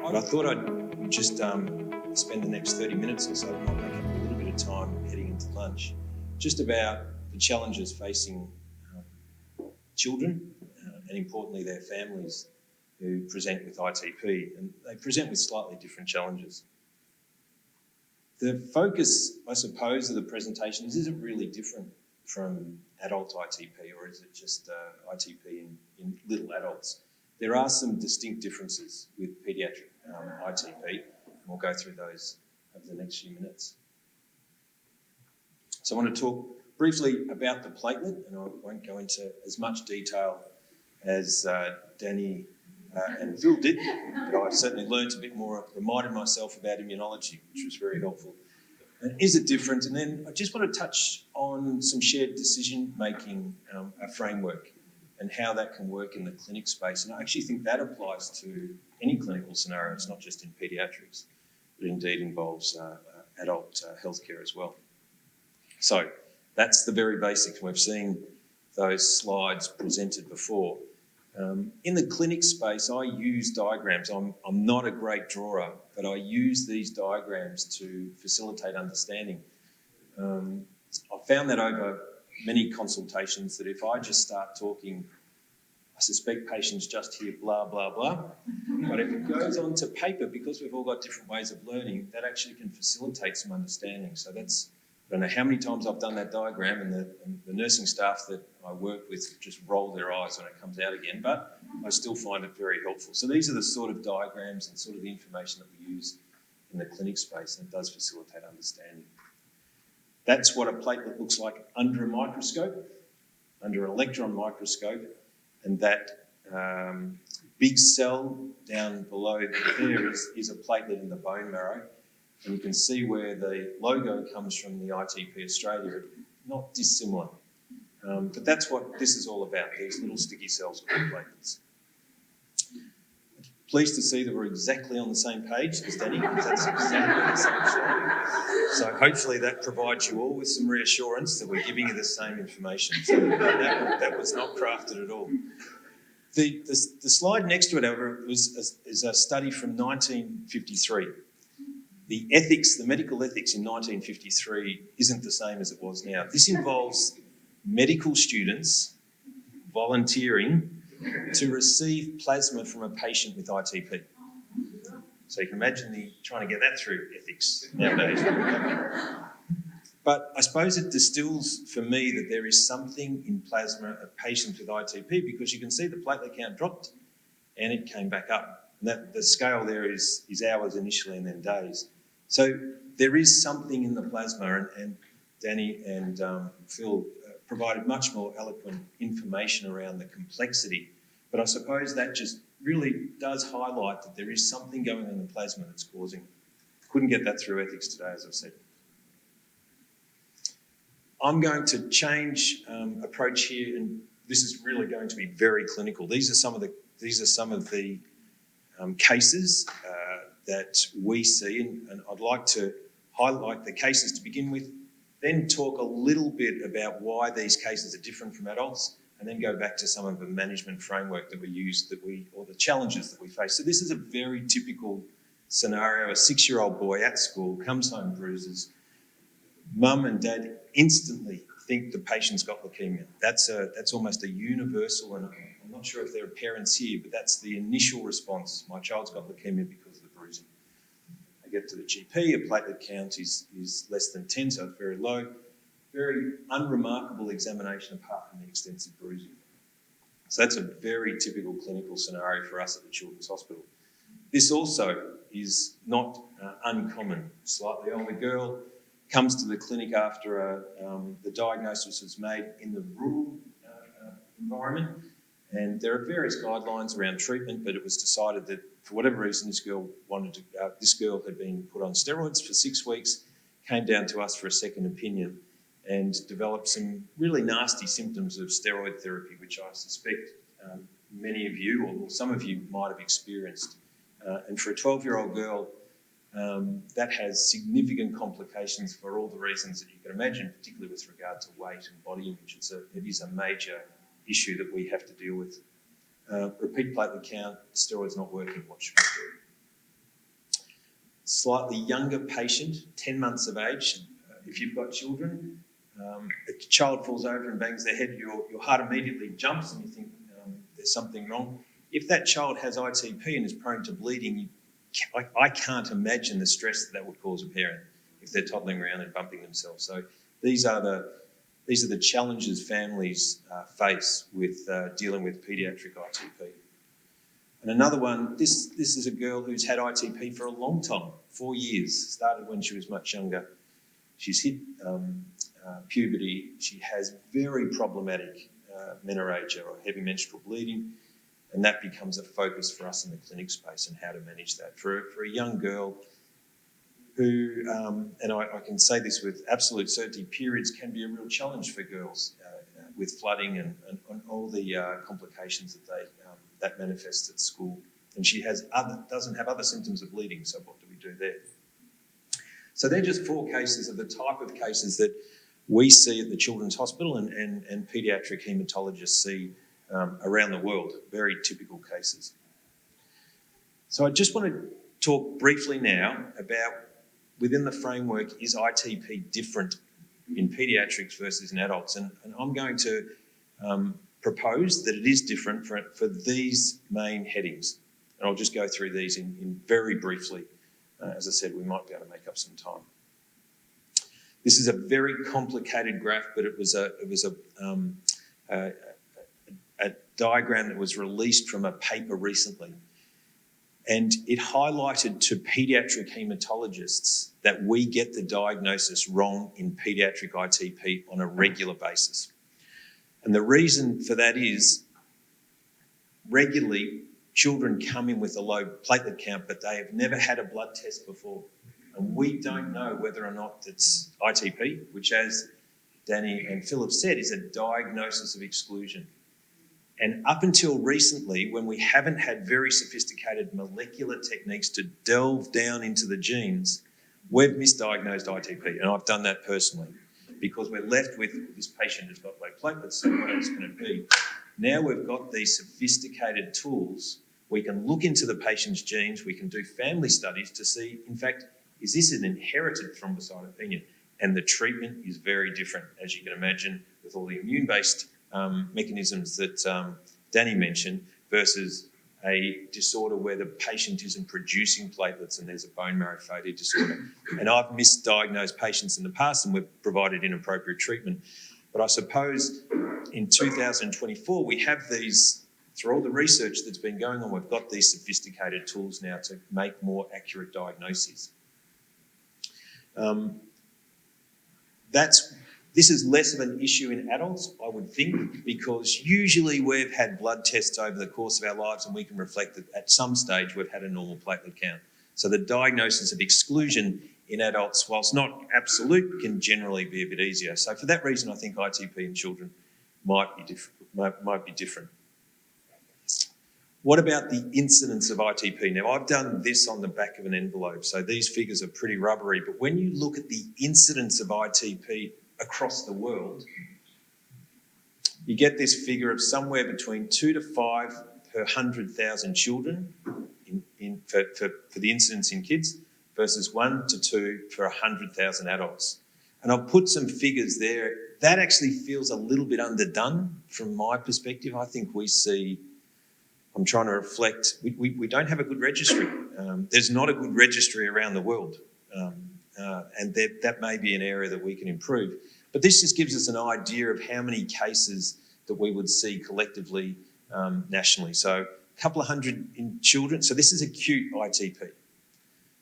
But I thought I'd just spend the next 30 minutes or so, might make up a little bit of time heading into lunch, just about the challenges facing children and importantly their families who present with ITP, and they present with slightly different challenges. The focus, I suppose, of the presentations isn't really different from adult ITP, or is it just ITP in little adults? There are some distinct differences with paediatric ITP, and we'll go through those over the next few minutes. So I want to talk briefly about the platelet, and I won't go into as much detail as Danny and Phil did, but I certainly learned a bit more, reminded myself about immunology, which was very helpful. And is it different? And then I just want to touch on some shared decision-making framework and how that can work in the clinic space. And I actually think that applies to any clinical scenario. It's not just in paediatrics, but indeed involves adult healthcare as well. So that's the very basics. We've seen those slides presented before. In the clinic space, I use diagrams. I'm not a great drawer, but I use these diagrams to facilitate understanding. I've found that over many consultations that if I just start talking, I suspect patients just hear blah, blah, blah. But if it goes onto paper, because we've all got different ways of learning, that actually can facilitate some understanding. So that's, I don't know how many times I've done that diagram, and the nursing staff that I work with just roll their eyes when it comes out again, but I still find it very helpful. So these are the sort of diagrams and sort of the information that we use in the clinic space, and it does facilitate understanding. That's what a platelet looks like under a microscope, under an electron microscope, and that big cell down below there is a platelet in the bone marrow. And you can see where the logo comes from the ITP Australia, not dissimilar. But that's what this is all about, these little sticky cells called platelets. Pleased to see that we're exactly on the same page as Danny, because that's exactly the same slide. So hopefully that provides you all with some reassurance that we're giving you the same information. So that was not crafted at all. The slide next to it, however, is a study from 1953. The ethics, the medical ethics in 1953 isn't the same as it was now. This involves medical students volunteering to receive plasma from a patient with ITP. So you can imagine trying to get that through ethics nowadays. But I suppose it distills for me that there is something in plasma of patients with ITP, because you can see the platelet count dropped and it came back up. And that the scale there is hours initially and then days. So there is something in the plasma, and Danny and Phil provided much more eloquent information around the complexity. But I suppose that just really does highlight that there is something going on in the plasma that's causing it. Couldn't get that through ethics today, as I've said. I'm going to change approach here, and this is really going to be very clinical. These are some of the cases that we see, and I'd like to highlight the cases to begin with, then talk a little bit about why these cases are different from adults, and then go back to some of the management framework that we use, or the challenges that we face. So this is a very typical scenario. A 6-year-old boy at school comes home bruises. Mum and dad instantly think the patient's got leukemia. That's almost a universal, and I'm not sure if there are parents here, but that's the initial response. My child's got leukemia because of the bruising. I get to the GP, a platelet count is less than 10, so it's very low. Very unremarkable examination apart from the extensive bruising. So that's a very typical clinical scenario for us at the Children's Hospital. This also is not uncommon. Slightly older girl comes to the clinic after the diagnosis was made in the rural environment, and there are various guidelines around treatment, but it was decided that for whatever reason this girl had been put on steroids for 6 weeks, came down to us for a second opinion, and developed some really nasty symptoms of steroid therapy, which I suspect many of you, or some of you, might have experienced. And for a 12-year-old girl, that has significant complications for all the reasons that you can imagine, particularly with regard to weight and body image. It is a major issue that we have to deal with. repeat platelet count, steroids not working, what should we do? Slightly younger patient, 10 months of age, if you've got children, a child falls over and bangs their head, your heart immediately jumps and you think there's something wrong. If that child has ITP and is prone to bleeding, I can't imagine the stress that would cause a parent if they're toddling around and bumping themselves. So these are the challenges families face with dealing with paediatric ITP. And another one, this is a girl who's had ITP for a long time, 4 years, started when she was much younger. She's hit puberty. She has very problematic menorrhagia or heavy menstrual bleeding, and that becomes a focus for us in the clinic space and how to manage that. For a young girl who, and I can say this with absolute certainty, periods can be a real challenge for girls with flooding and all the complications that manifests at school. And she doesn't have other symptoms of bleeding, so what do we do there? So they're just 4 cases of the type of cases that we see at the Children's Hospital and paediatric haematologists see around the world, very typical cases. So I just want to talk briefly now about, within the framework, is ITP different in paediatrics versus in adults? And I'm going to propose that it is different for these main headings. And I'll just go through these in very briefly. As I said, we might be able to make up some time. This is a very complicated graph, but it was a diagram that was released from a paper recently. And it highlighted to paediatric haematologists that we get the diagnosis wrong in paediatric ITP on a regular basis. And the reason for that is regularly children come in with a low platelet count, but they have never had a blood test before. And we don't know whether or not it's ITP, which, as Danny and Phil have said, is a diagnosis of exclusion. And up until recently, when we haven't had very sophisticated molecular techniques to delve down into the genes, we've misdiagnosed ITP. And I've done that personally because we're left with this patient who's got low platelets, so what else can it be? Now we've got these sophisticated tools. We can look into the patient's genes. We can do family studies to see, in fact, is this an inherited thrombocytopenia? And the treatment is very different, as you can imagine, with all the immune-based mechanisms that Danny mentioned versus a disorder where the patient isn't producing platelets and there's a bone marrow failure disorder. And I've misdiagnosed patients in the past and we've provided inappropriate treatment. But I suppose in 2024, we have these, through all the research that's been going on, we've got these sophisticated tools now to make more accurate diagnoses. This is less of an issue in adults, I would think, because usually we've had blood tests over the course of our lives and we can reflect that at some stage we've had a normal platelet count. So the diagnosis of exclusion in adults, whilst not absolute, can generally be a bit easier. So for that reason, I think ITP in children might be different. What about the incidence of ITP? Now, I've done this on the back of an envelope, so these figures are pretty rubbery, but when you look at the incidence of ITP across the world, you get this figure of somewhere between 2 to 5 per 100,000 children for the incidence in kids versus 1 to 2 for 100,000 adults. And I'll put some figures there. That actually feels a little bit underdone from my perspective. I think we see, I'm trying to reflect, we don't have a good registry. There's not a good registry around the world. And that may be an area that we can improve. But this just gives us an idea of how many cases that we would see collectively nationally. So a couple of hundred in children. So this is acute ITP.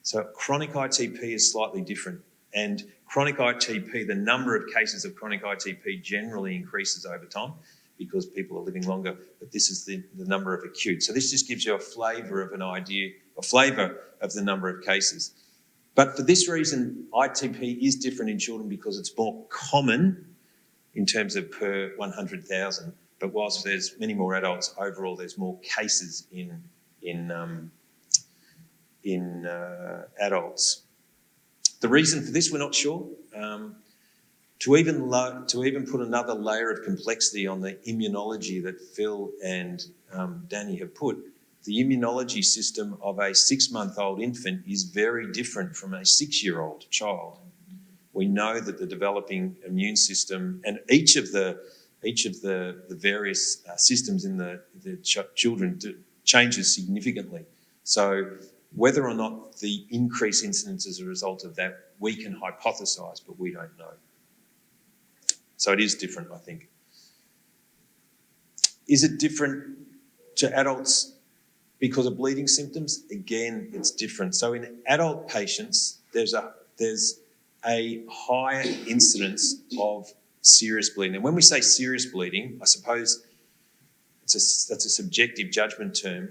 So chronic ITP is slightly different. And chronic ITP, the number of cases of chronic ITP generally increases over time because people are living longer, but this is the number of acute. So this just gives you a flavour of an idea, a flavour of the number of cases. But for this reason, ITP is different in children because it's more common in terms of per 100,000. But whilst there's many more adults, overall there's more cases in adults. The reason for this, we're not sure. To even put another layer of complexity on the immunology that Phil and Danny have put, the immunology system of a 6-month-old infant is very different from a 6-year-old child. We know that the developing immune system and each of the various systems in the children changes significantly. So whether or not the increased incidence is a result of that, we can hypothesise, but we don't know. So it is different, I think. Is it different to adults because of bleeding symptoms? Again, it's different. So in adult patients, there's a higher incidence of serious bleeding. And when we say serious bleeding, I suppose that's a subjective judgment term.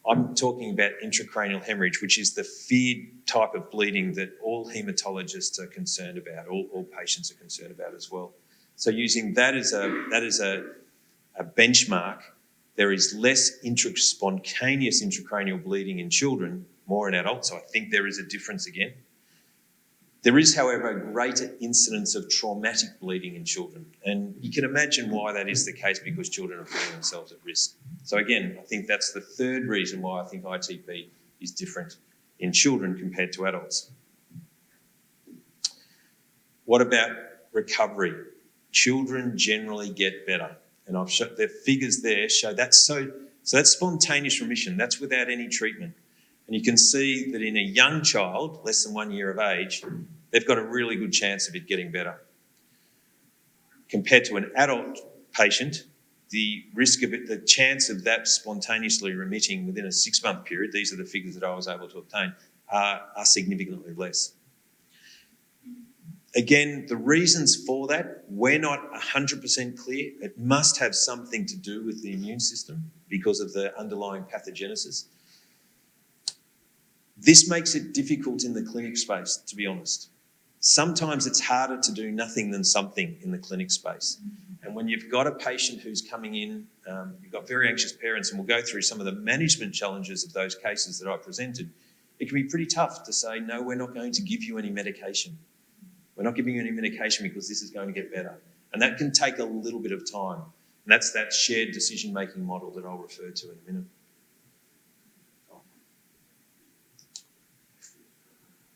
I'm talking about intracranial hemorrhage, which is the feared type of bleeding that all haematologists are concerned about, all patients are concerned about as well. So using that as a benchmark, there is less spontaneous intracranial bleeding in children, more in adults. So I think there is a difference again. There is, however, a greater incidence of traumatic bleeding in children. And you can imagine why that is the case, because children are putting themselves at risk. So again, I think that's the third reason why I think ITP is different in children compared to adults. What about recovery? Children generally get better. And I've showed the figures there show that's so that's spontaneous remission. That's without any treatment. And you can see that in a young child, less than 1 year of age, they've got a really good chance of it getting better. Compared to an adult patient, the risk of it, the chance of that spontaneously remitting within a 6-month period, these are the figures that I was able to obtain, are significantly less. Again, the reasons for that, we're not 100% clear. It must have something to do with the immune system because of the underlying pathogenesis. This makes it difficult in the clinic space, to be honest. Sometimes it's harder to do nothing than something in the clinic space. And when you've got a patient who's coming in, you've got very anxious parents, and we'll go through some of the management challenges of those cases that I presented, it can be pretty tough to say, no, we're not going to give you any medication. We're not giving you any medication because this is going to get better. And that can take a little bit of time. And that's that shared decision-making model that I'll refer to in a minute.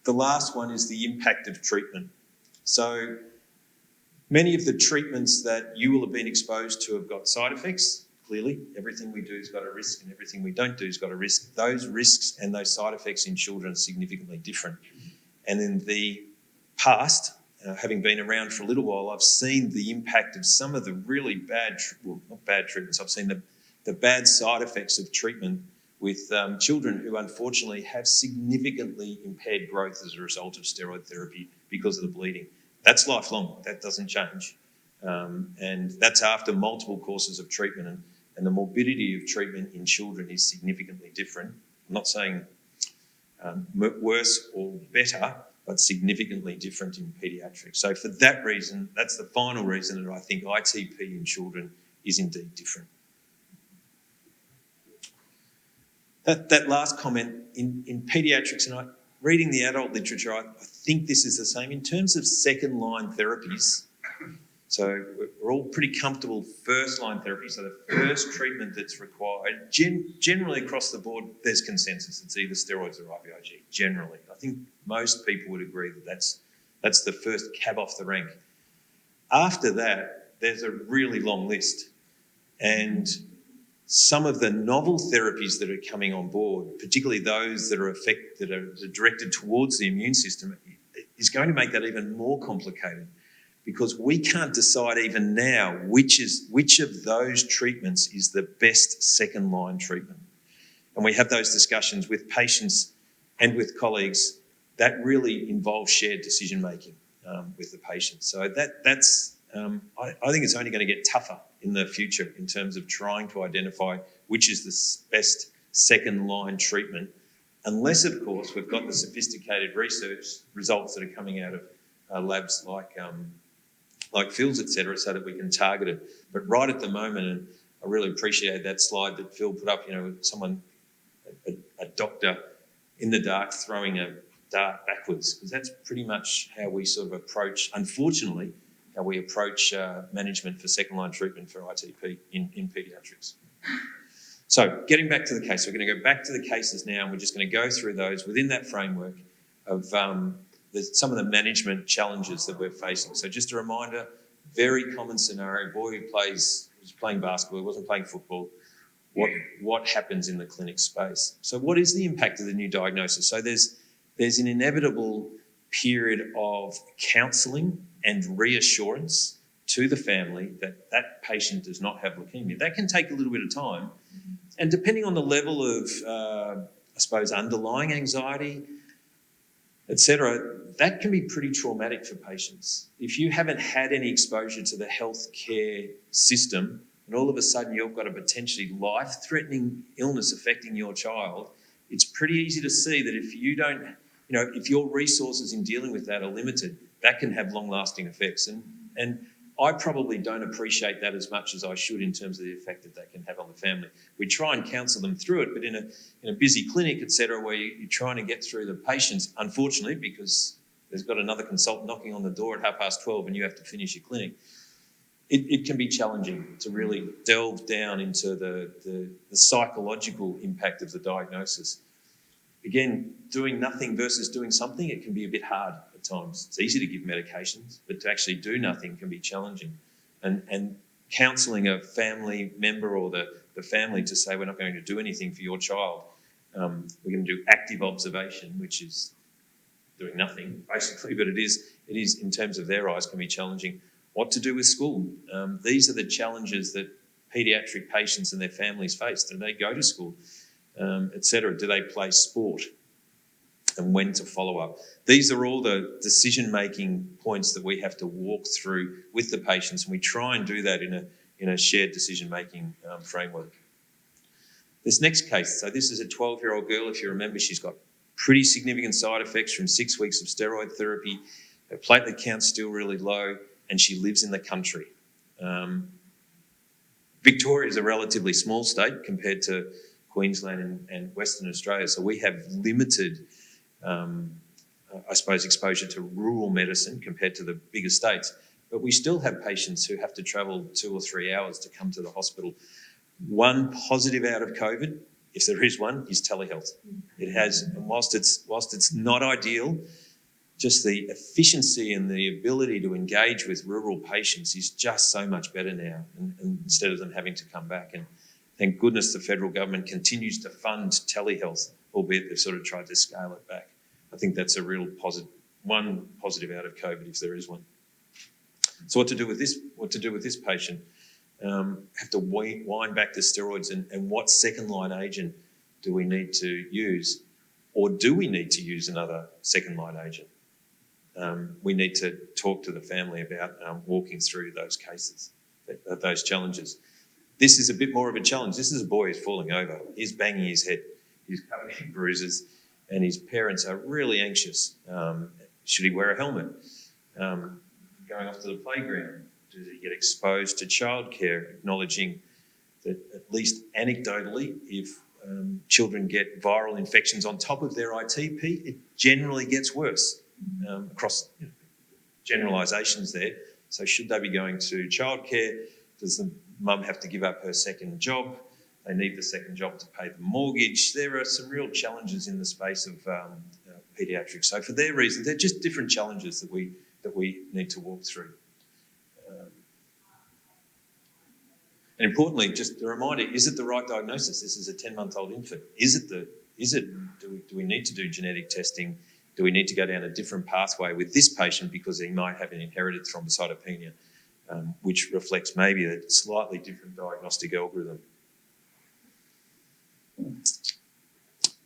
The last one is the impact of treatment. So many of the treatments that you will have been exposed to have got side effects. Clearly, everything we do has got a risk and everything we don't do has got a risk. Those risks and those side effects in children are significantly different. And in the past, having been around for a little while, I've seen the impact of some of the really bad, well, not bad treatments, I've seen the bad side effects of treatment with children who unfortunately have significantly impaired growth as a result of steroid therapy because of the bleeding. That's lifelong, that doesn't change. And that's after multiple courses of treatment, and the morbidity of treatment in children is significantly different. I'm not saying worse or better, but significantly different in paediatrics. So for that reason, that's the final reason that I think ITP in children is indeed different. That last comment, in paediatrics, and reading the adult literature, I think this is the same. In terms of second-line therapies, so we're all pretty comfortable first-line therapy, so the first treatment that's required, generally across the board, there's consensus. It's either steroids or IVIG, generally. I think most people would agree that that's the first cab off the rank. After that, there's a really long list. And some of the novel therapies that are coming on board, particularly those that are directed towards the immune system, is going to make that even more complicated, because we can't decide even now which of those treatments is the best second-line treatment. And we have those discussions with patients and with colleagues. That really involves shared decision-making with the patient. So that's I think it's only going to get tougher in the future in terms of trying to identify which is the best second-line treatment, unless, of course, we've got the sophisticated research results that are coming out of labs like Phil's, etc., so that we can target it. But right at the moment, and I really appreciate that slide that Phil put up, someone, a doctor in the dark throwing a dart backwards, because that's pretty much how we sort of approach, unfortunately, how we approach management for second-line treatment for ITP in paediatrics. So getting back to the case, we're going to go back to the cases now, and we're just going to go through those within that framework of some of the management challenges that we're facing. So just a reminder, very common scenario, boy who was playing basketball, he wasn't playing football. What happens in the clinic space? So what is the impact of the new diagnosis? So there's an inevitable period of counselling and reassurance to the family that that patient does not have leukemia. That can take a little bit of time. And depending on the level of, I suppose, underlying anxiety, etc., that can be pretty traumatic for patients. If you haven't had any exposure to the healthcare system, and all of a sudden you've got a potentially life-threatening illness affecting your child, it's pretty easy to see that if you don't, if your resources in dealing with that are limited, that can have long-lasting effects. And I probably don't appreciate that as much as I should in terms of the effect that can have on the family. We try and counsel them through it, but in a busy clinic, et cetera, where you're trying to get through the patients, unfortunately, because there's got another consultant knocking on the door at 12:30 and you have to finish your clinic, it can be challenging to really delve down into the psychological impact of the diagnosis. Again, doing nothing versus doing something, it can be a bit hard at times. It's easy to give medications, but to actually do nothing can be challenging. And counselling a family member or the family to say, we're not going to do anything for your child, we're going to do active observation, which is doing nothing, basically, but it is in terms of their eyes, can be challenging. What to do with school? These are the challenges that paediatric patients and their families face. Do they go to school, et cetera? Do they play sport? And when to follow up? These are all the decision-making points that we have to walk through with the patients, and we try and do that in a shared decision-making framework. This next case, so this is a 12-year-old girl. If you remember, she's got pretty significant side effects from 6 weeks of steroid therapy. Her platelet count's still really low, and she lives in the country. Victoria is a relatively small state compared to Queensland and Western Australia, so we have limited, I suppose, exposure to rural medicine compared to the bigger states. But we still have patients who have to travel 2 or 3 hours to come to the hospital. One positive out of COVID, if there is one, is telehealth. It has, and whilst it's not ideal, just the efficiency and the ability to engage with rural patients is just so much better now, and instead of them having to come back. And thank goodness the federal government continues to fund telehealth, albeit they've sort of tried to scale it back. I think that's a real positive out of COVID, if there is one. So what to do with this patient? Have to wind back the steroids, and what second-line agent do we need to use? Or do we need to use another second-line agent? We need to talk to the family about walking through those cases, those challenges. This is a bit more of a challenge. This is a boy who's falling over. He's banging his head. He's covered in bruises, and his parents are really anxious. Should he wear a helmet? Going off to the playground, does he get exposed to childcare? Acknowledging that, at least anecdotally, if children get viral infections on top of their ITP, it generally gets worse. Across generalisations there. So should they be going to childcare? Does the mum have to give up her second job? They need the second job to pay the mortgage. There are some real challenges in the space of paediatrics. So for their reasons, they're just different challenges that we need to walk through. And importantly, just a reminder, is it the right diagnosis? This is a 10-month-old infant. Do we need to do genetic testing? Do we need to go down a different pathway with this patient because he might have an inherited thrombocytopenia, which reflects maybe a slightly different diagnostic algorithm?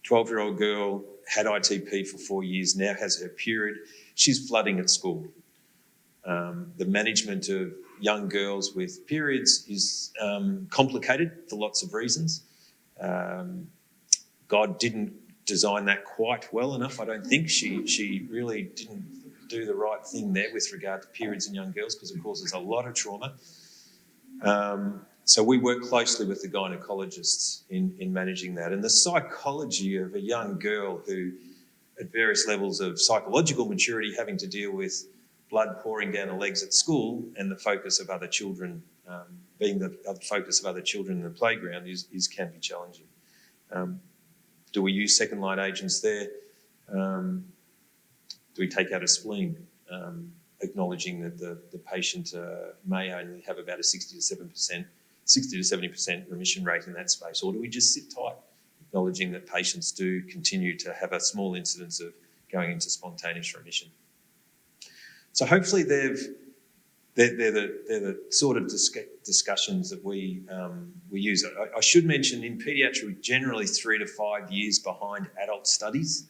12-year-old girl had ITP for 4 years, now has her period. She's flooding at school. The management of young girls with periods is complicated for lots of reasons. God didn't design that quite well enough, I don't think. She really didn't do the right thing there with regard to periods in young girls, because it causes a lot of trauma. So we work closely with the gynecologists in managing that. And the psychology of a young girl who, at various levels of psychological maturity, having to deal with blood pouring down the legs at school and the focus of other children, being the focus of other children in the playground can be challenging. Do we use second-line agents there? Do we take out a spleen, acknowledging that the patient may only have about a 60 to 70% remission rate in that space? Or do we just sit tight, acknowledging that patients do continue to have a small incidence of going into spontaneous remission? So hopefully they're the sort of discussions that we use. I should mention in paediatrics, we're generally 3 to 5 years behind adult studies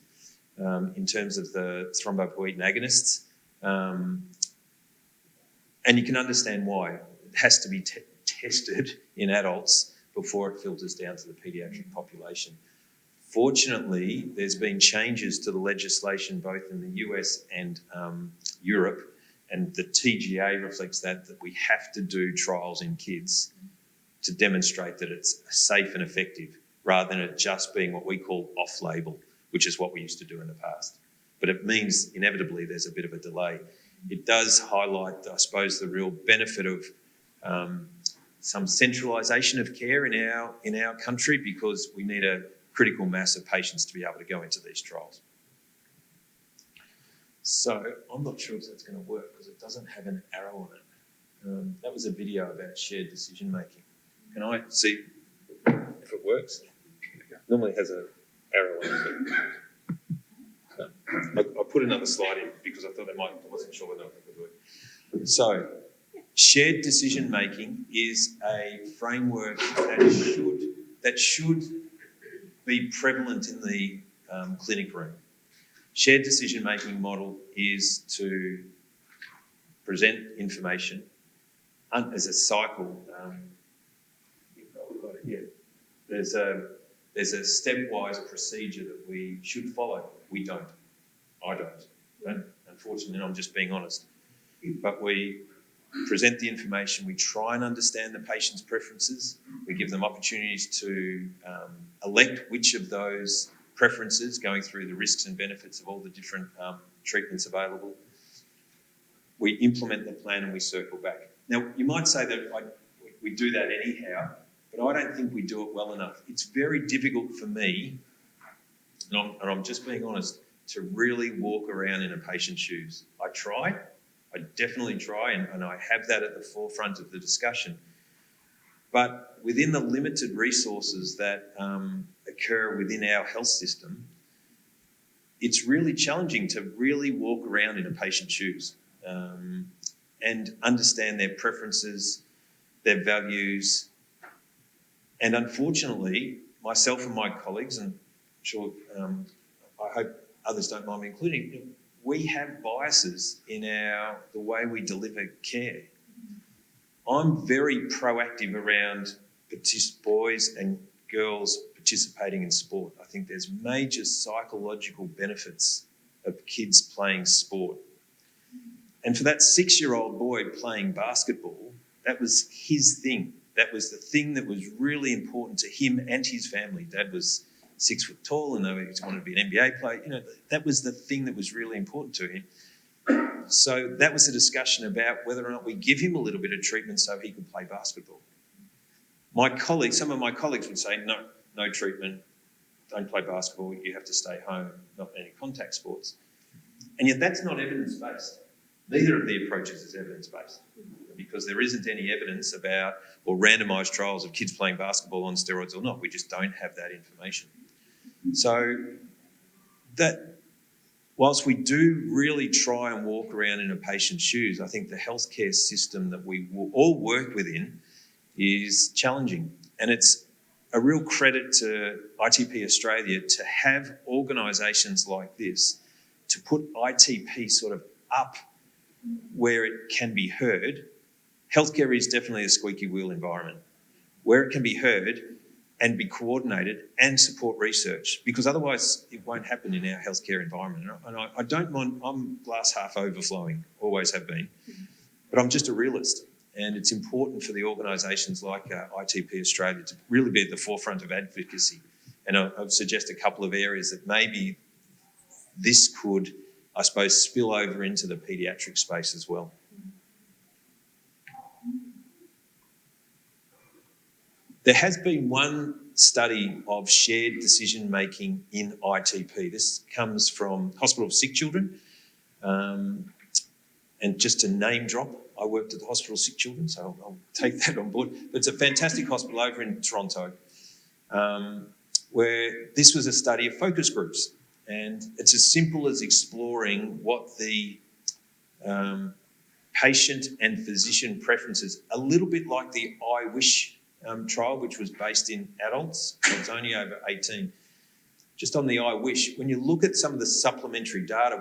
in terms of the thrombopoietin agonists. And you can understand why. It has to be tested in adults before it filters down to the paediatric population. Fortunately, there's been changes to the legislation both in the US and Europe, and the TGA reflects that we have to do trials in kids to demonstrate that it's safe and effective, rather than it just being what we call off-label, which is what we used to do in the past. But it means inevitably there's a bit of a delay. It does highlight, I suppose, the real benefit of some centralisation of care in our country, because we need a critical mass of patients to be able to go into these trials. So I'm not sure if that's going to work because it doesn't have an arrow on it. That was a video about shared decision making. Can I see if it works? Normally it has an arrow on it. I put another slide in because I thought I wasn't sure whether it would work. So shared decision making is a framework that should be prevalent in the clinic room. Shared decision-making model is to present information as a cycle. There's a stepwise procedure that we should follow. We don't. I don't. Unfortunately, I'm just being honest. But we present the information. We try and understand the patient's preferences. We give them opportunities to elect which of those preferences, going through the risks and benefits of all the different treatments available. We implement the plan and we circle back. Now, you might say that we do that anyhow, but I don't think we do it well enough. It's very difficult for me, and I'm just being honest, to really walk around in a patient's shoes. I try, I definitely try, and I have that at the forefront of the discussion. But within the limited resources that occur within our health system, it's really challenging to really walk around in a patient's shoes and understand their preferences, their values. And unfortunately, myself and my colleagues, and I'm sure I hope others don't mind me including, we have biases in the way we deliver care. I'm very proactive around boys and girls participating in sport. I think there's major psychological benefits of kids playing sport. And for that 6-year-old boy playing basketball, that was his thing. That was the thing that was really important to him and his family. Dad was 6 foot tall and he wanted to be an NBA player. You know, that was the thing that was really important to him. So that was a discussion about whether or not we give him a little bit of treatment so he could play basketball. Some of my colleagues would say, no treatment, don't play basketball, you have to stay home, not any contact sports. And yet that's not evidence-based. Neither of the approaches is evidence-based, because there isn't any evidence about or randomised trials of kids playing basketball on steroids or not. We just don't have that information. So that, whilst we do really try and walk around in a patient's shoes, I think the healthcare system that we will all work within is challenging. And it's a real credit to ITP Australia to have organisations like this to put ITP sort of up where it can be heard. Healthcare is definitely a squeaky wheel environment where it can be heard and be coordinated and support research, because otherwise it won't happen in our healthcare environment. And I don't mind, I'm glass half overflowing, always have been, but I'm just a realist. And it's important for the organisations like ITP Australia to really be at the forefront of advocacy. And I would suggest a couple of areas that maybe this could I suppose, spill over into the paediatric space as well. There has been one study of shared decision-making in ITP. This comes from Hospital of Sick Children. And just to name drop, I worked at the Hospital of Sick Children, so I'll take that on board. But it's a fantastic hospital over in Toronto, where this was a study of focus groups. And it's as simple as exploring what the patient and physician preferences, a little bit like the I Wish trial, which was based in adults. It's only over 18. Just on the I Wish, when you look at some of the supplementary data,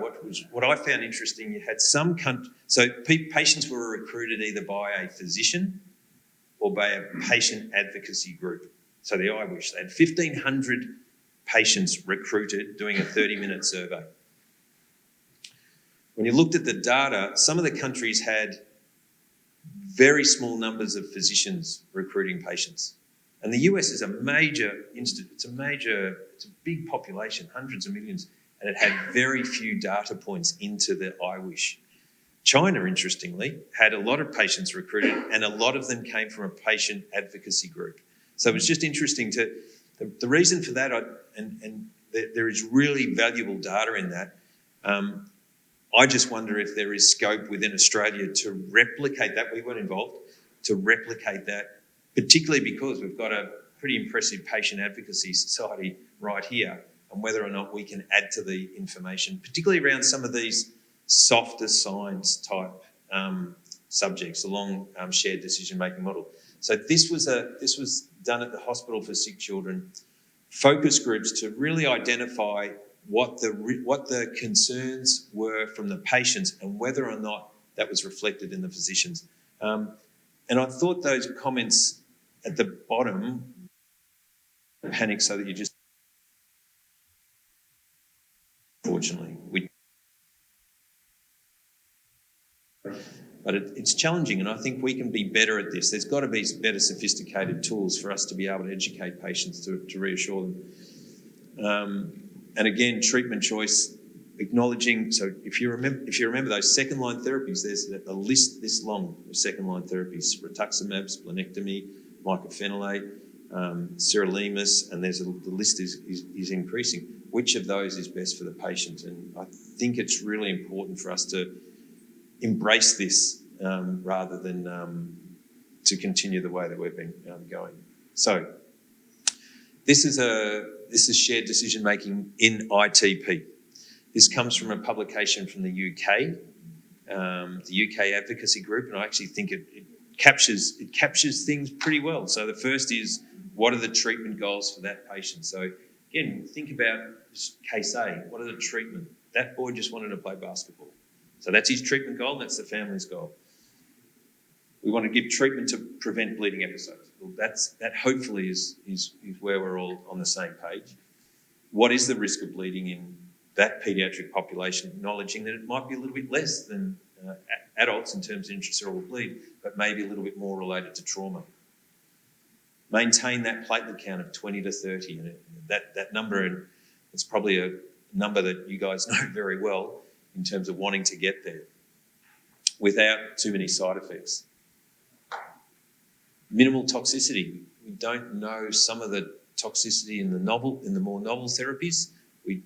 what I found interesting, you had some patients were recruited either by a physician or by a patient advocacy group. So the I Wish, they had 1,500 patients recruited doing a 30-minute survey. When you looked at the data, some of the countries had very small numbers of physicians recruiting patients. And the US is a major institute, it's a big population, hundreds of millions, and it had very few data points into the I Wish. China, interestingly, had a lot of patients recruited, and a lot of them came from a patient advocacy group. So it was just interesting the reason for that, there is really valuable data in that. I just wonder if there is scope within Australia to replicate that. We weren't involved, to replicate that, particularly because we've got a pretty impressive patient advocacy society right here, and whether or not we can add to the information, particularly around some of these softer science type subjects along shared decision-making model. So this was done at the Hospital for Sick Children, focus groups to really identify what the concerns were from the patients and whether or not that was reflected in the physicians. And I thought those comments at the bottom, panic so that you just, unfortunately, but it's challenging, and I think we can be better at this. There's got to be better sophisticated tools for us to be able to educate patients to reassure them. And again, treatment choice, acknowledging. So if you remember those second line therapies, there's a list this long of second line therapies: rituximab, splenectomy, mycophenolate, sirolimus, and the list is increasing. Which of those is best for the patient? And I think it's really important for us to embrace this rather than to continue the way that we've been going. So this is shared decision making in ITP. This comes from a publication from the UK, the UK advocacy group, and I actually think it captures things pretty well. So the first is, what are the treatment goals for that patient? So again, think about case A. What are the treatment? That boy just wanted to play basketball. So that's his treatment goal, and that's the family's goal. We want to give treatment to prevent bleeding episodes. Well, that hopefully is where we're all on the same page. What is the risk of bleeding in that paediatric population, acknowledging that it might be a little bit less than adults in terms of intracerebral bleed, but maybe a little bit more related to trauma. Maintain that platelet count of 20 to 30. And that number, and it's probably a number that you guys know very well in terms of wanting to get there without too many side effects. Minimal toxicity. We don't know some of the toxicity in the more novel therapies. We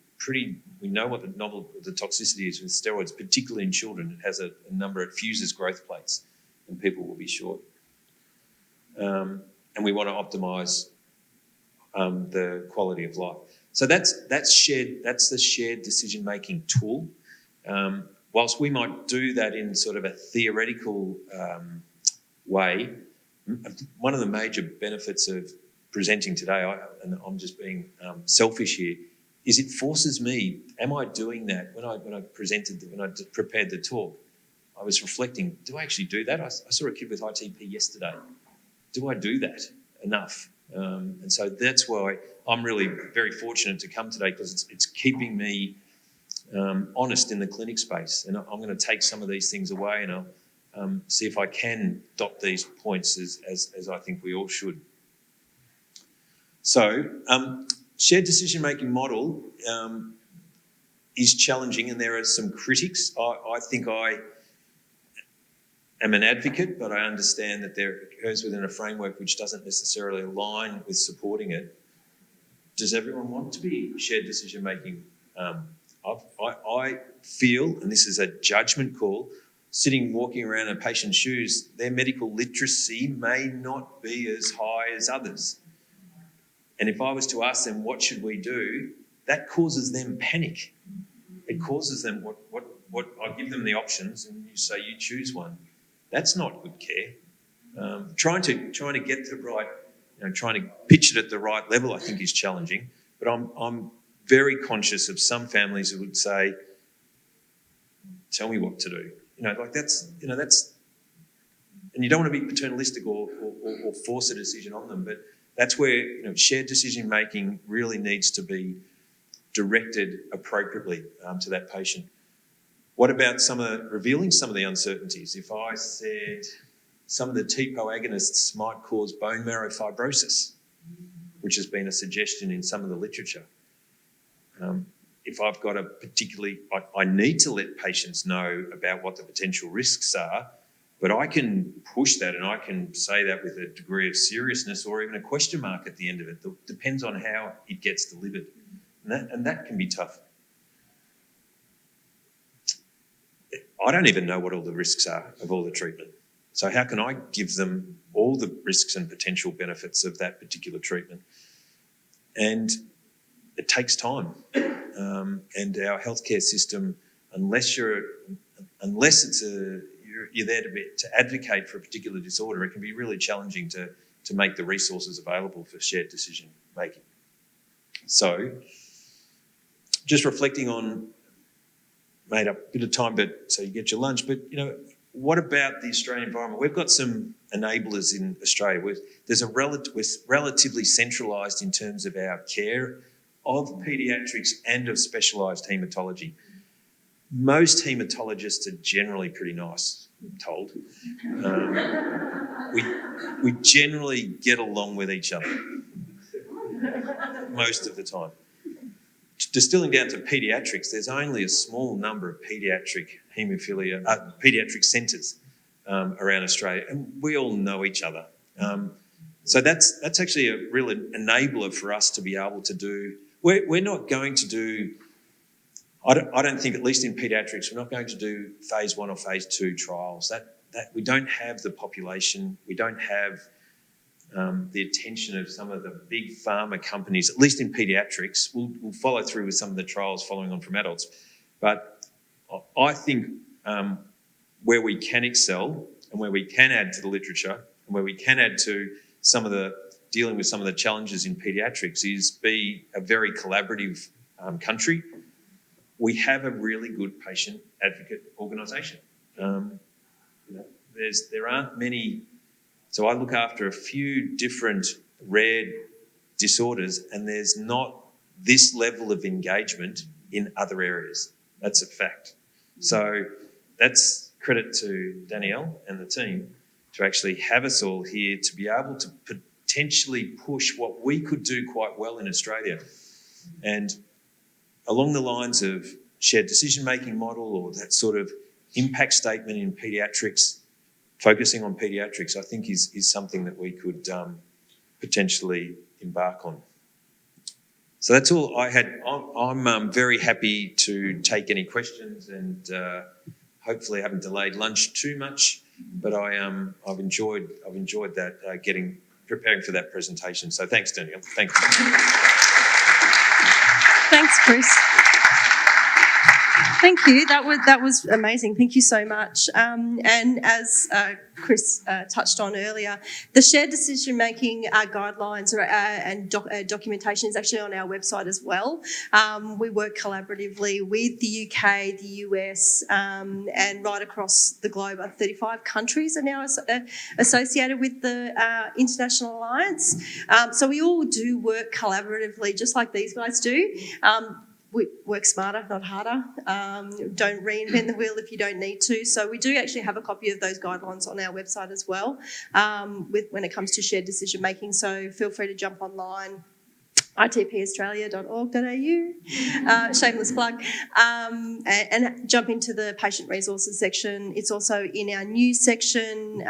know what the toxicity is with steroids, particularly in children. It has a number, it fuses growth plates, and people will be short. And we want to optimise the quality of life. So that's the shared decision-making tool. Whilst we might do that in sort of a theoretical way, one of the major benefits of presenting today, and I'm just being selfish here, is it forces me. Am I doing that? When I prepared the talk, I was reflecting: do I actually do that? I saw a kid with ITP yesterday. Do I do that enough? And so that's why I'm really very fortunate to come today, because it's keeping me honest in the clinic space, and I'm going to take some of these things away, and I'll see if I can dot these points as I think we all should. So, shared decision-making model, is challenging, and there are some critics. I think I am an advocate, but I understand that there occurs within a framework which doesn't necessarily align with supporting it. Does everyone want to be shared decision making? I feel, and this is a judgment call, walking around in a patient's shoes, their medical literacy may not be as high as others. And if I was to ask them, what should we do? That causes them panic. It causes them what I give them the options and you say you choose one. That's not good care. Trying to get the right, trying to pitch it at the right level, I think is challenging. But I'm very conscious of some families who would say, tell me what to do. That's, and you don't want to be paternalistic or force a decision on them, but that's where, shared decision making really needs to be directed appropriately to that patient. What about revealing some of the uncertainties? If I said some of the TPO agonists might cause bone marrow fibrosis, which has been a suggestion in some of the literature. If I've got I need to let patients know about what the potential risks are, but I can push that and I can say that with a degree of seriousness or even a question mark at the end of it. It depends on how it gets delivered. And that can be tough. I don't even know what all the risks are of all the treatment. So how can I give them all the risks and potential benefits of that particular treatment? And it takes time. And our healthcare system, unless you're there to advocate for a particular disorder, it can be really challenging to make the resources available for shared decision making. So just reflecting on, made up a bit of time, so you get your lunch, but what about the Australian environment? We've got some enablers in Australia. We're relatively centralised in terms of our care of paediatrics and of specialised haematology. Most haematologists are generally pretty nice, I'm told. We generally get along with each other most of the time. Distilling down to paediatrics, there's only a small number of paediatric paediatric centres around Australia, and we all know each other. So that's actually a real enabler for us to be able to do. We're not going to do. I don't think, at least in paediatrics, we're not going to do phase 1 or phase 2 trials. That we don't have the population. We don't have the attention of some of the big pharma companies, at least in paediatrics. We'll follow through with some of the trials following on from adults. But I think where we can excel and where we can add to the literature and where we can add to dealing with some of the challenges in paediatrics is be a very collaborative country. We have a really good patient advocate organisation. There aren't many. So I look after a few different rare disorders, and there's not this level of engagement in other areas. That's a fact. So that's credit to Danielle and the team to actually have us all here to be able to potentially push what we could do quite well in Australia. And along the lines of shared decision-making model or that sort of impact statement in paediatrics, focusing on paediatrics, I think is something that we could potentially embark on. So that's all I had. I'm very happy to take any questions, and hopefully I haven't delayed lunch too much. But I've enjoyed that preparing for that presentation. So thanks, Danielle. Thank you. Thanks, Chris. Thank you. That was amazing. Thank you so much. And as Chris touched on earlier, the shared decision-making guidelines and documentation is actually on our website as well. We work collaboratively with the UK, the US, and right across the globe. 35 countries are now associated with the International Alliance. So we all do work collaboratively, just like these guys do. We work smarter, not harder. Don't reinvent the wheel if you don't need to. So we do actually have a copy of those guidelines on our website as well when it comes to shared decision making. So feel free to jump online itpaustralia.org.au, shameless plug, and jump into the patient resources section. It's also in our news section.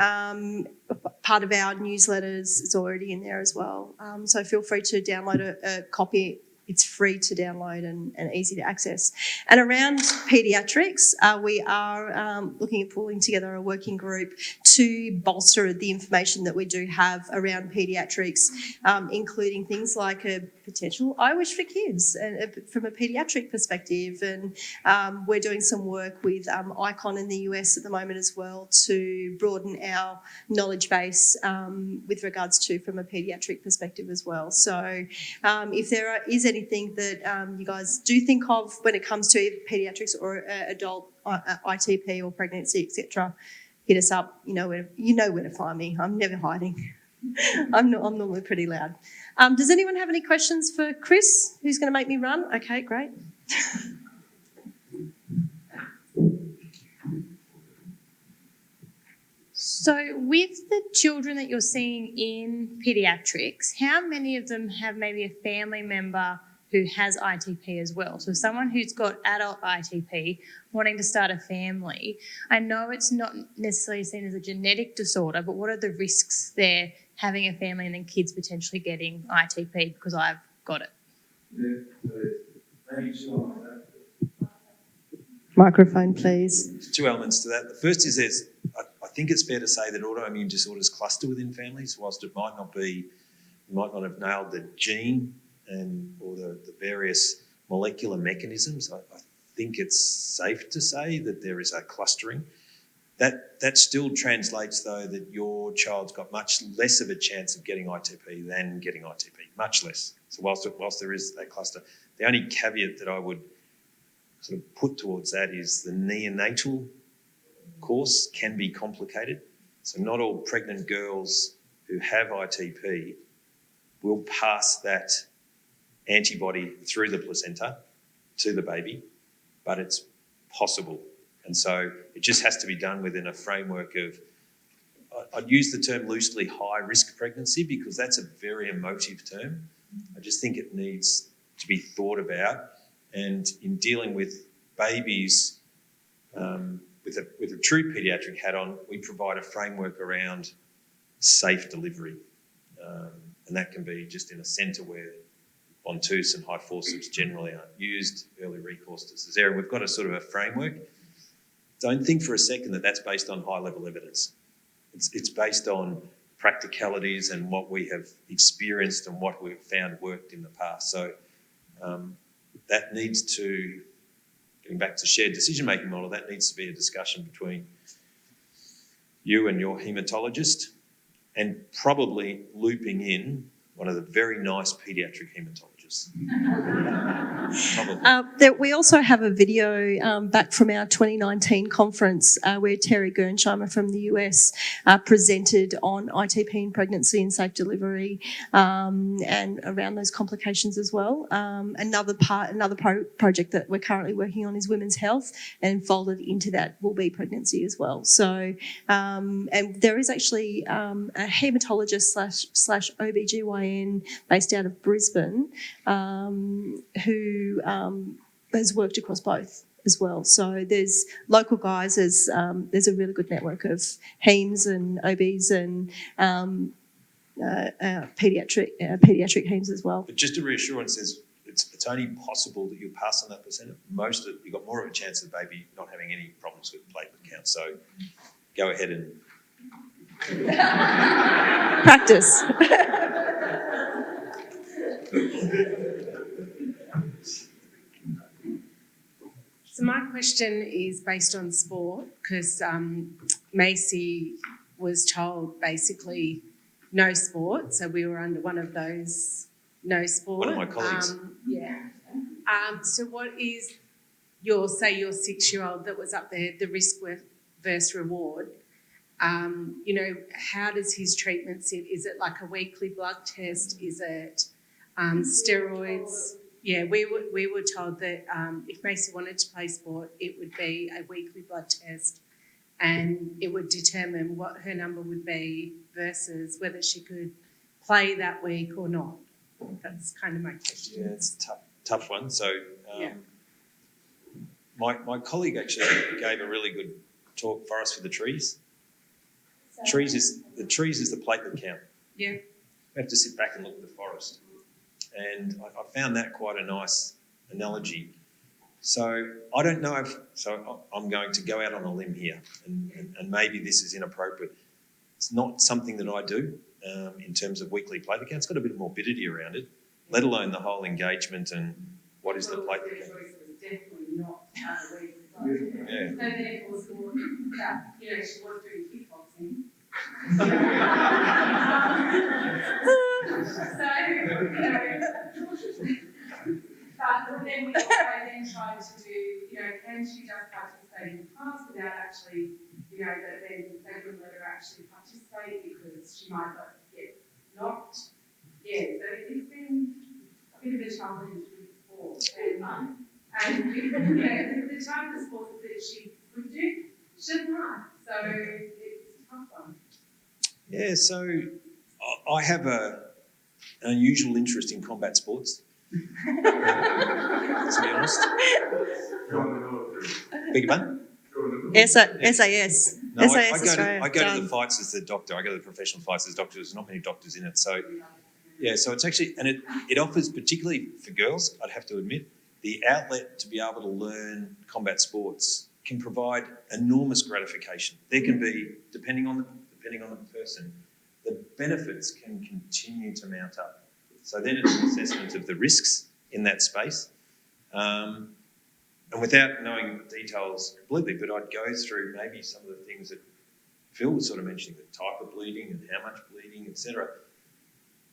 Part of our newsletters is already in there as well. So feel free to download a copy. It's free to download and easy to access. And around paediatrics, we are looking at pulling together a working group to bolster the information that we do have around paediatrics, including things like a potential I Wish for Kids from a paediatric perspective. And we're doing some work with ICON in the US at the moment as well to broaden our knowledge base with regards to from a paediatric perspective as well. So if there is anything that you guys do think of when it comes to either paediatrics or adult ITP or pregnancy, etc., hit us up. You know where to find me. I'm never hiding. I'm normally pretty loud. Does anyone have any questions for Chris, who's going to make me run? Okay, great. So with the children that you're seeing in paediatrics, how many of them have maybe a family member who has ITP as well? So someone who's got adult ITP wanting to start a family, I know it's not necessarily seen as a genetic disorder, but what are the risks there having a family and then kids potentially getting ITP because I've got it? Microphone, please. There's two elements to that. The first is I think it's fair to say that autoimmune disorders cluster within families, whilst it might not be, you might not have nailed the gene or the various molecular mechanisms. I think it's safe to say that there is a clustering. That still translates, though, that your child's got much less of a chance of getting ITP than getting ITP, much less. So whilst there is that cluster, the only caveat that I would sort of put towards that is the neonatal course can be complicated. So not all pregnant girls who have ITP will pass that antibody through the placenta to the baby, but it's possible. And so it just has to be done within a framework of, I'd use the term loosely, high-risk pregnancy, because that's a very emotive term. I just think it needs to be thought about. And in dealing with babies with a true paediatric hat on, we provide a framework around safe delivery. And that can be just in a centre where Bontus and high forceps generally aren't used, early recourse to caesarean. We've got a sort of a framework. Don't think for a second that that's based on high-level evidence. It's based on practicalities and what we have experienced and what we've found worked in the past. So that needs to, getting back to shared decision-making model, that needs to be a discussion between you and your haematologist, and probably looping in one of the very nice paediatric haematologists. We also have a video back from our 2019 conference where Terry Gernsheimer from the US presented on ITP in pregnancy and safe delivery and around those complications as well. Another project that we're currently working on is women's health, and folded into that will be pregnancy as well. So, and there is actually a haematologist slash OBGYN based out of Brisbane who has worked across both as well. So there's local guys, there's a really good network of haems and OBs and paediatric haems as well. But just a reassurance is it's only possible that you'll pass on that percent. You've got more of a chance of the baby not having any problems with platelet count. So go ahead and practice. So my question is based on sport, because Macy was told basically no sport, so we were under one of those no sport. One of my colleagues. So what is your 6-year-old that was up there, the risk versus reward? How does his treatment sit? Is it like a weekly blood test? Is it steroids? Yeah, we were told that if Macy wanted to play sport, it would be a weekly blood test, and it would determine what her number would be versus whether she could play that week or not. That's kind of my question. Yeah, it's a tough one. So Yeah. my colleague actually gave a really good talk for us for the trees. The trees is the platelet count. Yeah. We have to sit back and look at the forest. And I found that quite a nice analogy. So I don't know I'm going to go out on a limb here, and maybe this is inappropriate. It's not something that I do in terms of weekly platelet count. It's got a bit of morbidity around it, let alone the whole engagement and what is the platelet count. Definitely not weekly. Yeah. So therefore, she was doing kickboxing. But then we also tried to do, can she just participate in class without actually, that then they wouldn't let her actually participate because she might not get knocked. Yeah, so it's been a bit of a challenge with sport. And the type of sports that she could do, she doesn't like. So it's a tough one. Yeah, so I have an unusual interest in combat sports. To be honest. Beg your pardon? SAS. No, SAS Australia. I go to the fights as the doctor. I go to the professional fights as doctor. There's not many doctors in it. So, yeah, so it's actually, and it offers, particularly for girls, I'd have to admit, the outlet to be able to learn combat sports can provide enormous gratification. There can be, depending on the person, the benefits can continue to mount up. So then it's an assessment of the risks in that space. And without knowing the details completely, but I'd go through maybe some of the things that Phil was sort of mentioning, the type of bleeding and how much bleeding, etc.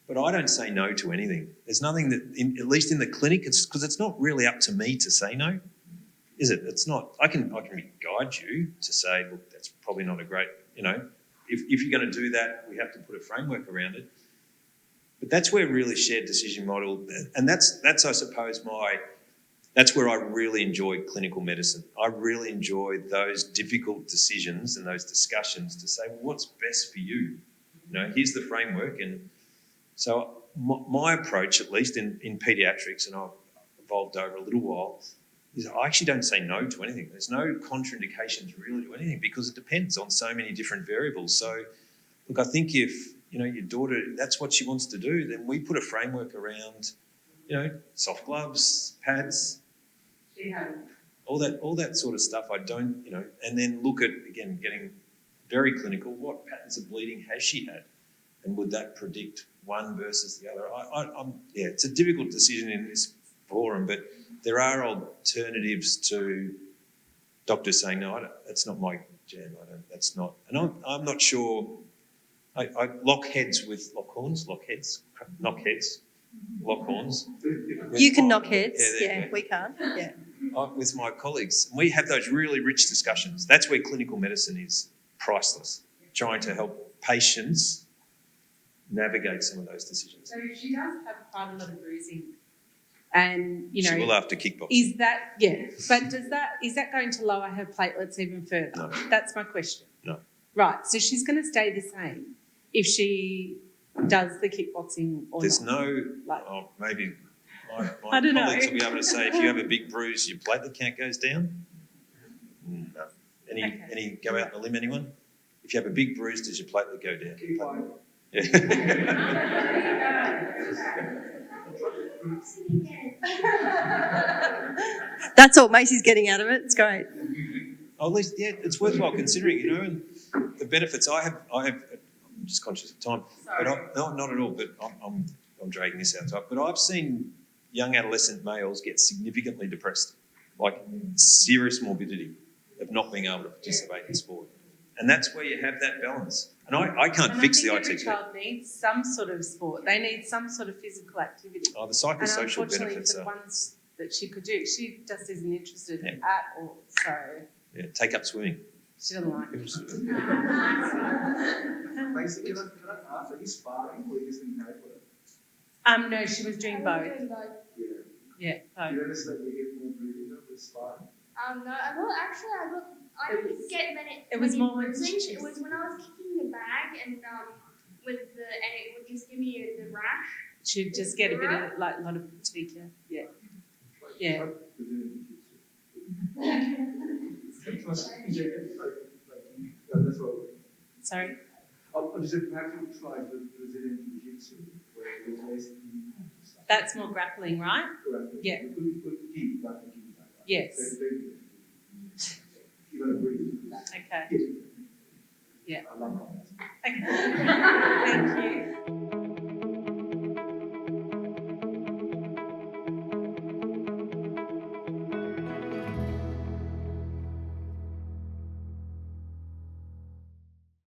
But I don't say no to anything. There's nothing that, at least in the clinic, it's because it's not really up to me to say no, is it? It's not. I can guide you to say, look, that's probably not a great, if you're going to do that, we have to put a framework around it. But that's where really shared decision model, and that's I suppose that's where I really enjoy clinical medicine. I really enjoy those difficult decisions and those discussions to say, well, what's best for you? Here's the framework. And so my approach, at least in paediatrics, and I've evolved over a little while, is I actually don't say no to anything. There's no contraindications really to anything because it depends on so many different variables. So, look, I think if your daughter, that's what she wants to do, then we put a framework around, soft gloves, pads, all that sort of stuff. I don't, and then look at, again, getting very clinical, what patterns of bleeding has she had? And would that predict one versus the other? It's a difficult decision in this forum, but there are alternatives to doctors saying, no, that's not my jam, that's not. And I'm not sure. I lock heads with lock horns. You can knock heads. Yeah, we can't. Yeah. With my colleagues. We have those really rich discussions. That's where clinical medicine is priceless, trying to help patients navigate some of those decisions. So she does have quite a lot of bruising. And, she will after kickboxing. Is that going to lower her platelets even further? No. That's my question. No. Right, so she's going to stay the same if she does the kickboxing or There's not? maybe my I don't colleagues know. will be able to say if you have a big bruise, your platelet count goes down. No. Any go out on a limb, anyone? If you have a big bruise, does your platelet go down? That's all Macy's getting out of it. It's great. At least, it's worthwhile considering, and the benefits I have. I'm just conscious of time, but not at all. But I'm dragging this out. But I've seen young adolescent males get significantly depressed, like serious morbidity of not being able to participate in sport, and that's where you have that balance. And I can't fix the ITP. Every child needs some sort of sport. They need some sort of physical activity. The psychosocial and benefits for the are. ones that she could do, she just isn't interested at all. So take up swimming. she doesn't like it. Basically, can I ask, are you sparring or are you just in paper? No, she was doing both. Yeah. Both. You notice that you get more bleeding with sparring? No, I didn't get many. It was more when bruising. she It was when I was kicking the bag and it would just give me the rash. Should just get a bit of like a lot of particular. Yeah. Yeah. That's what. Sorry. I just said perhaps we'll try the Brazilian Jiu-Jitsu, where there's less. That's more grappling, right? Correct. Yeah. We put key, like the key. Yes. You're going to breathe. Okay. Yes. Yeah. I love that. Okay. Thank you.